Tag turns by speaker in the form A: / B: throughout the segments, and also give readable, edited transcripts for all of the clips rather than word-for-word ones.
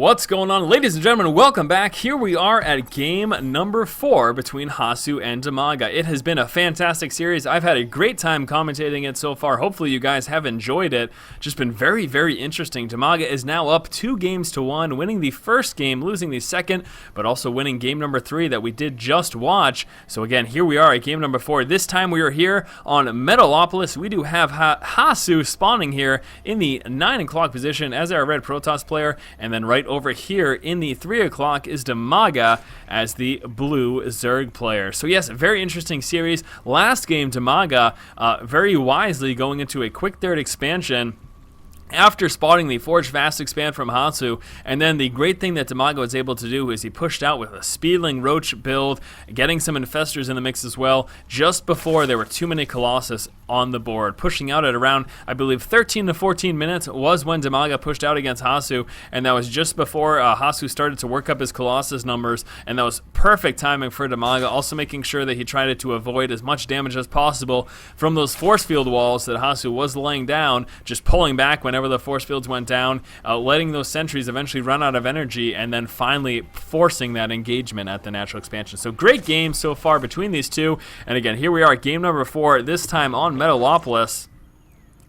A: What's going on, ladies and gentlemen? Welcome back. Here we are at game number 4 between Hasu and DIMAGA. It has been a fantastic series. I've had a great time commentating it so far. Hopefully you guys have enjoyed it. Just been very, very interesting. DIMAGA is now up 2-1, winning the first game, losing the second, but also winning game number 3 that we did just watch. So again, here we are at game number 4. This time we are here on Metalopolis. We do have Hasu spawning here in the 9 o'clock position as our red Protoss player, and then right over here in the 3 o'clock is DIMAGA as the blue ZerG player. So yes, very interesting series. Last game, DIMAGA very wisely going into a quick third expansion after spotting the Forge Fast expand from Hasu. And then the great thing that DIMAGA was able to do is he pushed out with a Speedling Roach build, getting some Infestors in the mix as well, just before there were too many Colossus on the board. Pushing out at around, I believe, 13 to 14 minutes was when DIMAGA pushed out against Hasu, and that was just before Hasu started to work up his Colossus numbers, and that was perfect timing for DIMAGA, also making sure that he tried to avoid as much damage as possible from those force field walls that Hasu was laying down, just pulling back whenever the force fields went down, letting those sentries eventually run out of energy, and then finally forcing that engagement at the natural expansion. So great game so far between these two, and again, here we are at game number 4, this time on Metalopolis.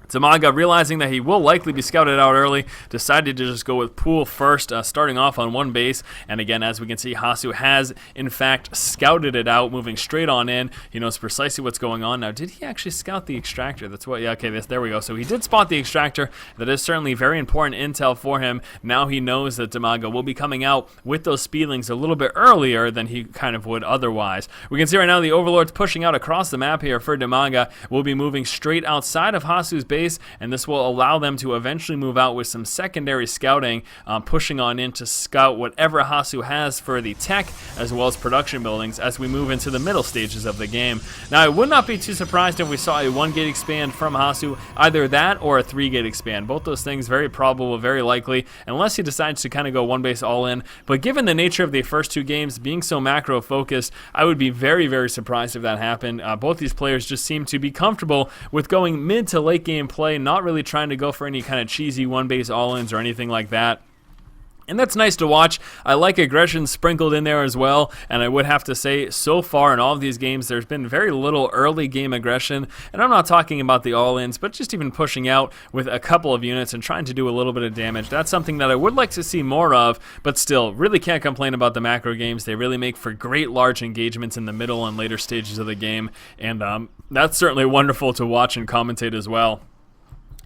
A: DIMAGA, realizing that he will likely be scouted out early, decided to just go with Pool first, starting off on one base. And again, as we can see, Hasu has, in fact, scouted it out, moving straight on in. He knows precisely what's going on. Now, did he actually scout the extractor? That's what, yeah, okay, there we go. So he did spot the extractor. That is certainly very important intel for him. Now he knows that DIMAGA will be coming out with those Speedlings a little bit earlier than he kind of would otherwise. We can see right now the Overlord's pushing out across the map here for DIMAGA. Will be moving straight outside of Hasu's base, and this will allow them to eventually move out with some secondary scouting, pushing on in to scout whatever Hasu has for the tech as well as production buildings as we move into the middle stages of the game. Now, I would not be too surprised if we saw a 1-gate expand from Hasu, either that or a 3-gate expand. Both those things very probable, very likely, unless he decides to kind of go one base all in. But given the nature of the first 2 games being so macro focused, I would be very, very surprised if that happened. Both these players just seem to be comfortable with going mid to late game play, not really trying to go for any kind of cheesy one-base all-ins or anything like that. And that's nice to watch. I like aggression sprinkled in there as well, and I would have to say, so far in all of these games, there's been very little early game aggression, and I'm not talking about the all-ins, but just even pushing out with a couple of units and trying to do a little bit of damage. That's something that I would like to see more of, but still, really can't complain about the macro games. They really make for great large engagements in the middle and later stages of the game, and that's certainly wonderful to watch and commentate as well.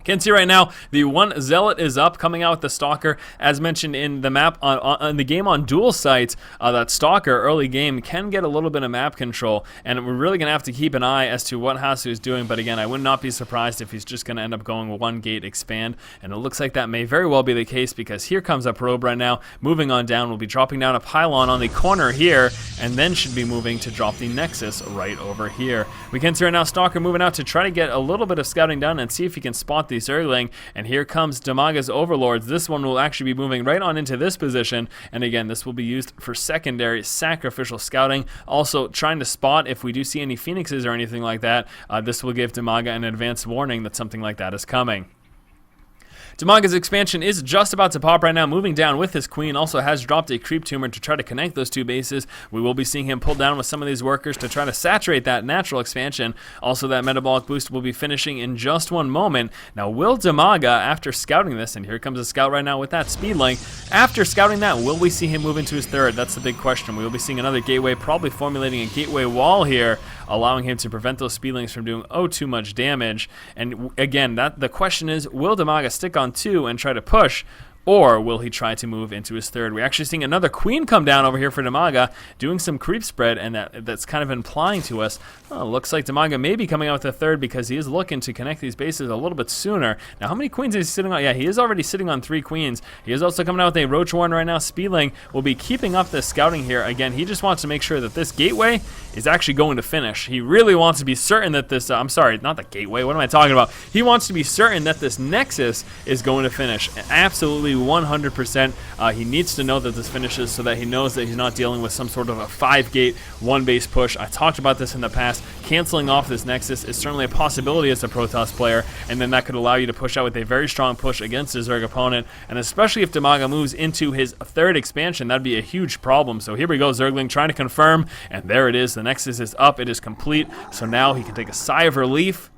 A: Can see right now the one Zealot is up, coming out with the Stalker. As mentioned in the map on the game on dual sites, that Stalker early game can get a little bit of map control, and we're really gonna have to keep an eye as to what Hasu is doing. But again, I would not be surprised if he's just gonna end up going 1-gate expand, and it looks like that may very well be the case, because here comes a probe right now, moving on down. We'll be dropping down a pylon on the corner here, and then should be moving to drop the Nexus right over here. We can see right now Stalker moving out to try to get a little bit of scouting done and see if he can spot the Zergling, and here comes DIMAGA's Overlords. This one will actually be moving right on into this position, and again, this will be used for secondary sacrificial scouting. Also, trying to spot if we do see any Phoenixes or anything like that. This will give DIMAGA an advance warning that something like that is coming. DIMAGA's expansion is just about to pop right now, moving down with his queen. Also has dropped a creep tumor to try to connect those 2 bases. We will be seeing him pull down with some of these workers to try to saturate that natural expansion. Also, that metabolic boost will be finishing in just one moment. Now, will DIMAGA, after scouting this, and here comes a scout right now with that Speedling, after scouting that, will we see him move into his third? That's the big question. We will be seeing another gateway, probably formulating a gateway wall here, allowing him to prevent those Speedlings from doing too much damage. And again, the question is, will DIMAGA stick on 2 and try to push, or will he try to move into his third? We're actually seeing another queen come down over here for DIMAGA, doing some creep spread, and that's kind of implying to us, looks like DIMAGA may be coming out with a third, because he is looking to connect these bases a little bit sooner. Now, how many queens is he sitting on? Yeah, he is already sitting on 3 queens. He is also coming out with a Roach Warren right now. Speedling will be keeping up this scouting here. Again, he just wants to make sure that this gateway is actually going to finish. He really wants to be certain that this, I'm sorry, not the gateway, what am I talking about? He wants to be certain that this Nexus is going to finish. Absolutely 100%. He needs to know that this finishes so that he knows that he's not dealing with some sort of a 5-gate, 1-base push. I talked about this in the past. Canceling off this Nexus is certainly a possibility as a Protoss player, and then that could allow you to push out with a very strong push against a Zerg opponent, and especially if DIMAGA moves into his 3rd expansion, that'd be a huge problem. So here we go, Zergling trying to confirm, and there it is. The Nexus is up, it is complete, so now he can take a sigh of relief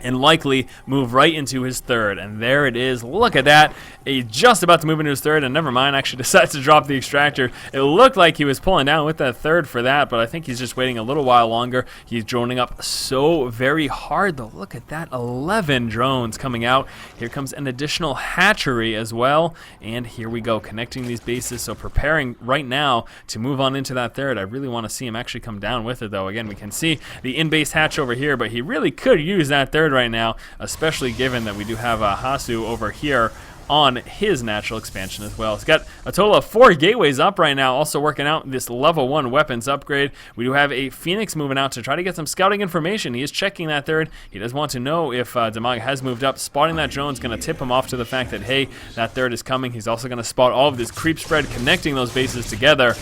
A: and likely move right into his 3rd. And there it is. Look at that. He's just about to move into his 3rd, and never mind, actually decides to drop the extractor. It looked like he was pulling down with that 3rd for that, but I think he's just waiting a little while longer. He's droning up so very hard, though. Look at that. 11 drones coming out. Here comes an additional hatchery as well, and here we go, connecting these bases. So preparing right now to move on into that 3rd. I really want to see him actually come down with it, though. Again, we can see the in-base hatch over here, but he really could use that 3rd right now, especially given that we do have Hasu over here on his natural expansion as well. It's got a total of 4 gateways up right now, also working out this level 1 weapons upgrade. We do have a Phoenix moving out to try to get some scouting information. He is checking that 3rd. He does want to know if DIMAGA has moved up. Spotting that drone is going to tip him off to the fact that, hey, that 3rd is coming. He's also going to spot all of this creep spread connecting those bases together.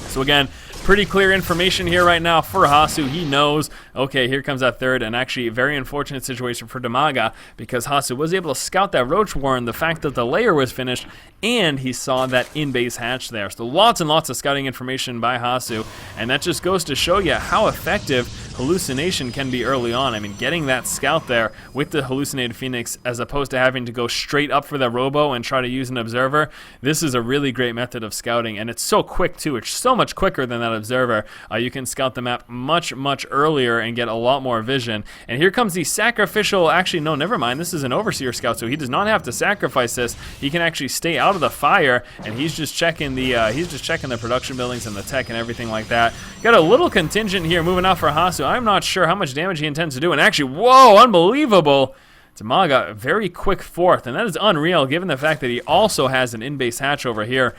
A: So again, pretty clear information here right now for Hasu. He knows, okay, here comes that 3rd, and actually a very unfortunate situation for DIMAGA because Hasu was able to scout that Roach Warren, the fact that the layer was finished, and he saw that in-base hatch there. So lots and lots of scouting information by Hasu, and that just goes to show you how effective hallucination can be early on. I mean, getting that scout there with the hallucinated Phoenix as opposed to having to go straight up for the robo and try to use an observer, this is a really great method of scouting, and it's so quick too. It's so much quicker than that observer. You can scout the map much earlier and get a lot more vision. And here comes the sacrificial, actually no, never mind, this is an overseer scout, so he does not have to sacrifice this. He can actually stay out of the fire, and he's just checking the production buildings and the tech and everything like that. Got a little contingent here moving out for Hasu. I'm not sure how much damage he intends to do, and actually, whoa, unbelievable. DIMAGA, very quick 4th, and that is unreal given the fact that he also has an in-base hatch over here,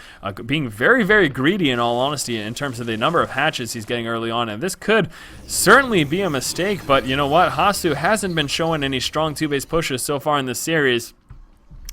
A: being very greedy in all honesty in terms of the number of hatches he's getting early on, and this could certainly be a mistake, but you know what, Hasu hasn't been showing any strong 2-base pushes so far in this series.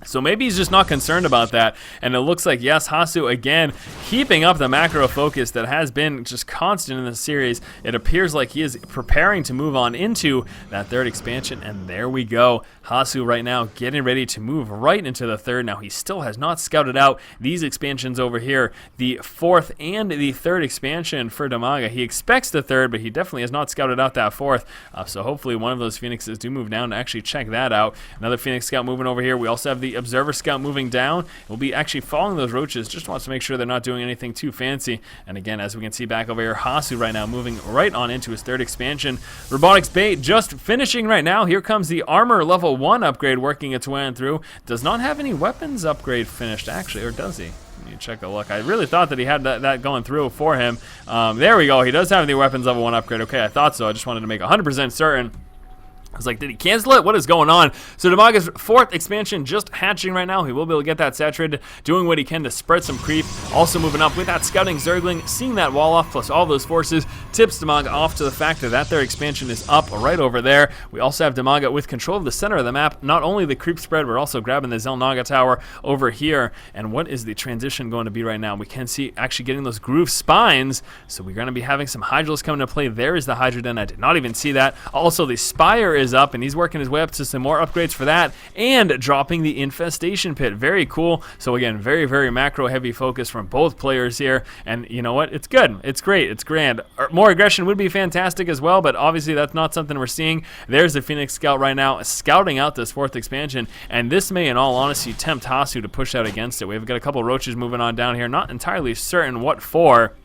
A: So maybe he's just not concerned about that, and it looks like, yes, Hasu again keeping up the macro focus that has been just constant in this series. It appears like he is preparing to move on into that 3rd expansion, and there we go. Hasu right now getting ready to move right into the 3rd. Now he still has not scouted out these expansions over here, the 4th and the 3rd expansion for DIMAGA. He expects the 3rd, but he definitely has not scouted out that 4th, so hopefully one of those Phoenixes do move down to actually check that out. Another Phoenix scout moving over here. We also have the observer scout moving down. We'll be actually following those roaches, just wants to make sure they're not doing anything too fancy. And again, as we can see back over here, Hasu right now moving right on into his 3rd expansion. Robotics Bay just finishing right now. Here comes the armor level 1 upgrade working its way on through. Does not have any weapons upgrade finished actually, or does he? Let me check a look. I really thought that he had that going through for him. There we go. He does have the weapons level 1 upgrade. Okay, I thought so. I just wanted to make 100% certain. I was like, did he cancel it? What is going on? So DIMAGA's 4th expansion just hatching right now. He will be able to get that saturated, doing what he can to spread some creep. Also moving up with that scouting Zergling, seeing that wall off plus all those forces, tips DIMAGA off to the fact that 3rd expansion is up right over there. We also have DIMAGA with control of the center of the map. Not only the creep spread, we're also grabbing the Xel'Naga tower over here. And what is the transition going to be right now? We can see actually getting those groove spines. So we're going to be having some Hydras coming to play. There is the Hydra Den. I did not even see that. Also, the Spire is up, and he's working his way up to some more upgrades for that, and dropping the infestation pit. Very cool. So again, very macro heavy focus from both players here, and you know what, it's good, it's great, it's grand. More aggression would be fantastic as well, but obviously that's not something we're seeing. There's the Phoenix scout right now scouting out this 4th expansion, and this may in all honesty tempt Hasu to push out against it. We've got a couple roaches moving on down here, not entirely certain what for.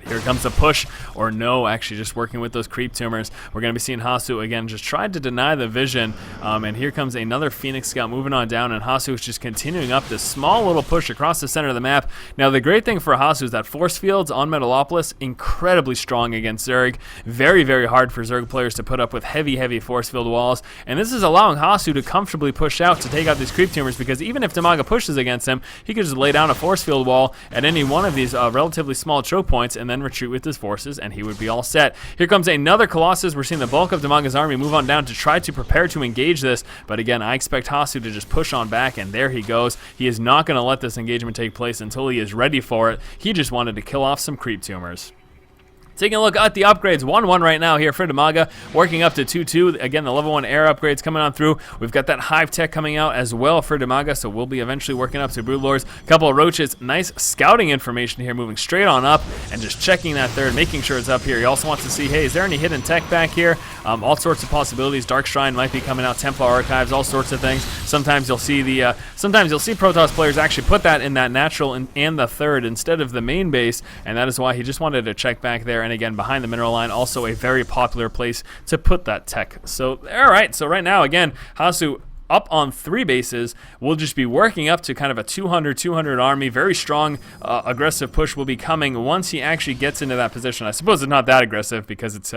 A: Here comes a push, or no, actually just working with those creep tumors. We're going to be seeing Hasu again just tried to deny the vision, and here comes another Phoenix scout moving on down, and Hasu is just continuing up this small little push across the center of the map. Now the great thing for Hasu is that force fields on Metalopolis incredibly strong against Zerg. Very hard for Zerg players to put up with heavy force field walls, and this is allowing Hasu to comfortably push out to take out these creep tumors, because even if DIMAGA pushes against him, he could just lay down a force field wall at any one of these relatively small choke points, and then retreat with his forces, and he would be all set. Here comes another Colossus. We're seeing the bulk of DIMAGA's army move on down to try to prepare to engage this, but again, I expect Hasu to just push on back, and there he goes. He is not going to let this engagement take place until he is ready for it. He just wanted to kill off some creep tumors. Taking a look at the upgrades, 1-1 right now here for DIMAGA, working up to 2-2. Again, the level 1 air upgrades coming on through. We've got that hive tech coming out as well for DIMAGA, so we'll be eventually working up to broodlords. A couple of roaches, nice scouting information here, moving straight on up and just checking that third, making sure it's up here. He also wants to see, hey, is there any hidden tech back here? All sorts of possibilities. Dark Shrine might be coming out, Templar Archives, all sorts of things. Sometimes you'll see Protoss players actually put that in that natural and the third instead of the main base, and that is why he just wanted to check back there. And again, behind the mineral line, also a very popular place to put that tech. So, all right. So right now, again, Hasu up on 3 bases. We'll just be working up to kind of a 200 army. Very strong, aggressive push will be coming once he actually gets into that position. I suppose it's not that aggressive because it's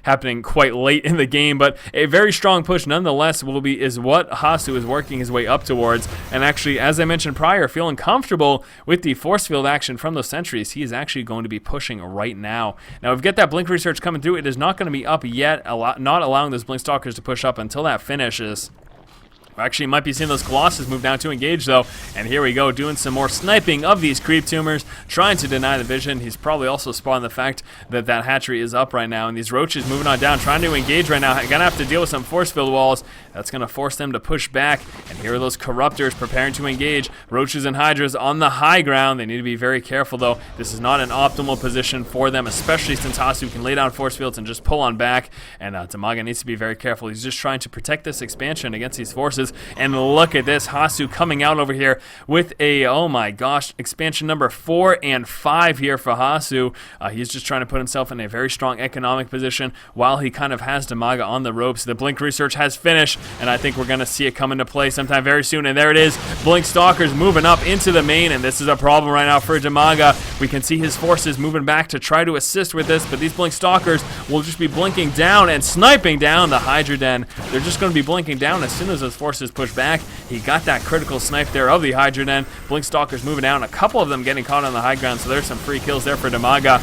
A: happening quite late in the game, but a very strong push nonetheless is what Hasu is working his way up towards. And actually, as I mentioned prior, feeling comfortable with the force field action from those sentries, he is actually going to be pushing right now. Now, we've got that blink research coming through. It is not going to be up yet, not allowing those blink stalkers to push up until that finishes. Actually, might be seeing those Colossus move down to engage, though. And here we go, doing some more sniping of these creep tumors, trying to deny the vision. He's probably also spotting the fact that that hatchery is up right now. And these roaches moving on down, trying to engage right now. Gonna have to deal with some force field walls. That's gonna force them to push back. And here are those corruptors preparing to engage. Roaches and hydras on the high ground. They need to be very careful, though. This is not an optimal position for them, especially since Hasu can lay down force fields and just pull on back. And DIMAGA needs to be very careful. He's just trying to protect this expansion against these forces. And look at this, Hasu coming out over here with a, oh my gosh, expansion number 4 and 5 here for Hasu. He's just trying to put himself in a very strong economic position while he kind of has DIMAGA on the ropes. The blink research has finished, and I think we're going to see it come into play sometime very soon. And there it is, blink stalkers moving up into the main, and this is a problem right now for DIMAGA. We can see his forces moving back to try to assist with this, but these blink stalkers will just be blinking down and sniping down the Hydra Den. They're just going to be blinking down as soon as those forces push back. He got that critical snipe there of the Hydra Den. Blink stalkers moving down, a couple of them getting caught on the high ground, so there's some free kills there for DIMAGA.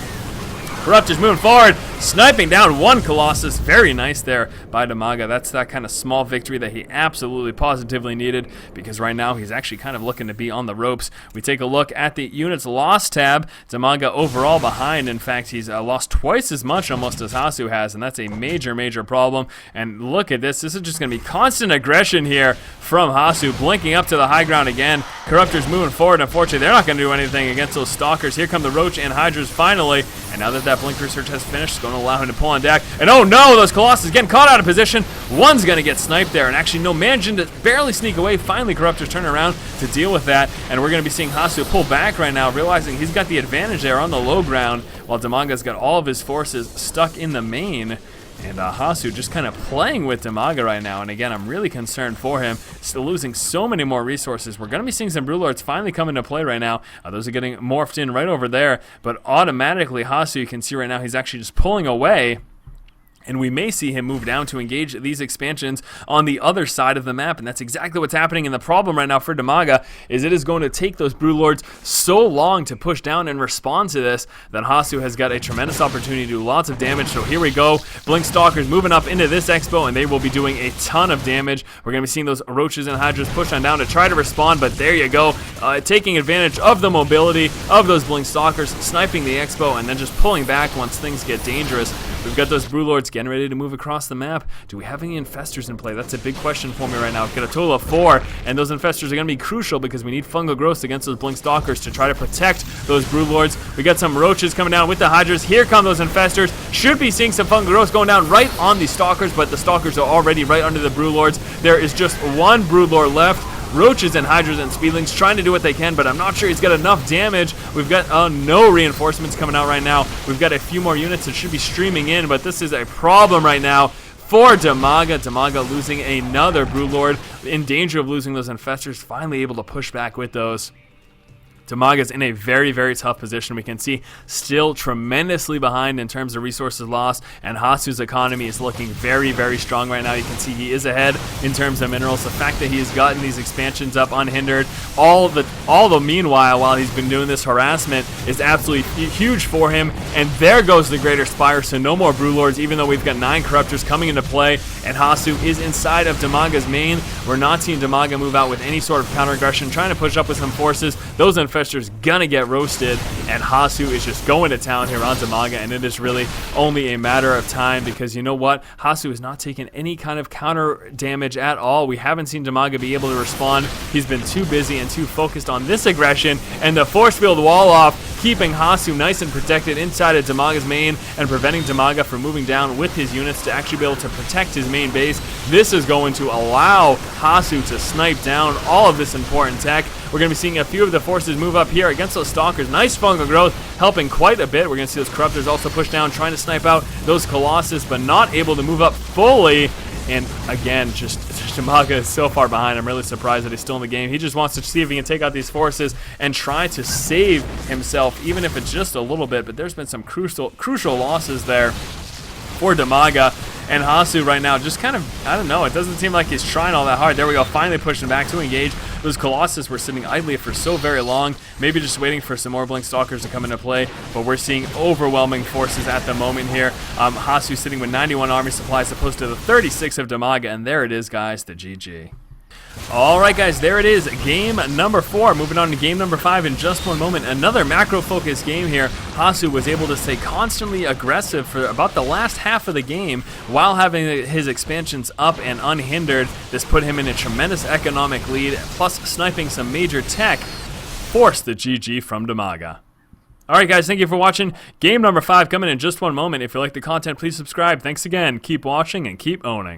A: Corruptors moving forward, sniping down one Colossus. Very nice there by DIMAGA. That's that kind of small victory that he absolutely positively needed, because right now he's actually kind of looking to be on the ropes. We take a look at the units lost tab. DIMAGA overall behind. In fact, he's lost twice as much almost as Hasu has, and that's a major problem. And look at this. This is just going to be constant aggression here from Hasu, blinking up to the high ground again. Corruptors moving forward. Unfortunately, they're not going to do anything against those stalkers. Here come the Roach and Hydras finally, and now that that blink research has finished, it's going to allow him to pull on deck. And oh no, those Colossus getting caught out of position. One's going to get sniped there, and actually no, managing to barely sneak away. Finally, Corruptors turn around to deal with that, and we're going to be seeing Hasu pull back right now, realizing he's got the advantage there on the low ground, while DIMAGA's got all of his forces stuck in the main. And Hasu just kind of playing with DIMAGA right now. And again, I'm really concerned for him. Still losing so many more resources. We're going to be seeing some Broodlords finally come into play right now. Those are getting morphed in right over there. But automatically, Hasu, you can see right now, he's actually just pulling away. And we may see him move down to engage these expansions on the other side of the map. And that's exactly what's happening. And the problem right now for DIMAGA is it is going to take those Broodlords so long to push down and respond to this that Hasu has got a tremendous opportunity to do lots of damage. So here we go. Blink Stalkers moving up into this expo, and they will be doing a ton of damage. We're going to be seeing those Roaches and Hydras push on down to try to respond. But there you go. Taking advantage of the mobility of those Blink Stalkers, sniping the expo, and then just pulling back once things get dangerous. We've got those Broodlords getting ready to move across the map. Do we have any infestors in play? That's a big question for me right now. We've got a total of 4, and those infestors are going to be crucial because we need fungal growths against those blink stalkers to try to protect those Broodlords. We got some Roaches coming down with the Hydras. Here come those infestors. Should be seeing some fungal growths going down right on the stalkers, but the stalkers are already right under the Broodlords. There is just one Broodlord left. Roaches and Hydras and Speedlings trying to do what they can, but I'm not sure he's got enough damage. We've got no reinforcements coming out right now. We've got a few more units that should be streaming in, but this is a problem right now for DIMAGA. DIMAGA losing another Broodlord, in danger of losing those infestors, finally able to push back with those. DIMAGA's in a very, very tough position. We can see still tremendously behind in terms of resources lost, and Hasu's economy is looking very, very strong right now. You can see he is ahead in terms of minerals. The fact that he has gotten these expansions up unhindered, all the meanwhile, while he's been doing this harassment, is absolutely huge for him. And there goes the Greater Spire, so no more Brewlords, even though we've got 9 Corruptors coming into play, and Hasu is inside of DIMAGA's main. We're not seeing DIMAGA move out with any sort of counter aggression, trying to push up with some forces. Those Infestors gonna get roasted, and Hasu is just going to town here on DIMAGA, and it is really only a matter of time, because you know what? Hasu is not taking any kind of counter damage at all. We haven't seen DIMAGA be able to respond. He's been too busy and too focused on this aggression, and the force field wall off, keeping Hasu nice and protected inside of DIMAGA's main and preventing DIMAGA from moving down with his units to actually be able to protect his main base. This is going to allow Hasu to snipe down all of this important tech. We're going to be seeing a few of the forces move up here against those Stalkers. Nice fungal growth, helping quite a bit. We're going to see those Corruptors also push down, trying to snipe out those Colossus, but not able to move up fully. And again, just DIMAGA is so far behind. I'm really surprised that he's still in the game. He just wants to see if he can take out these forces and try to save himself, even if it's just a little bit. But there's been some crucial losses there for DIMAGA. And Hasu right now just kind of, I don't know, it doesn't seem like he's trying all that hard. There we go, finally pushing back to engage. Those Colossus were sitting idly for so very long, maybe just waiting for some more Blink Stalkers to come into play, but we're seeing overwhelming forces at the moment here. Hasu sitting with 91 army supplies opposed to the 36 of DIMAGA, and there it is, guys, the GG. Alright guys, there it is, game number 4. Moving on to game number 5 in just one moment. Another macro-focused game here. Hasu was able to stay constantly aggressive for about the last half of the game while having his expansions up and unhindered. This put him in a tremendous economic lead, plus sniping some major tech forced the GG from DIMAGA. Alright guys, thank you for watching. Game number 5 coming in just one moment. If you like the content, please subscribe. Thanks again. Keep watching and keep owning.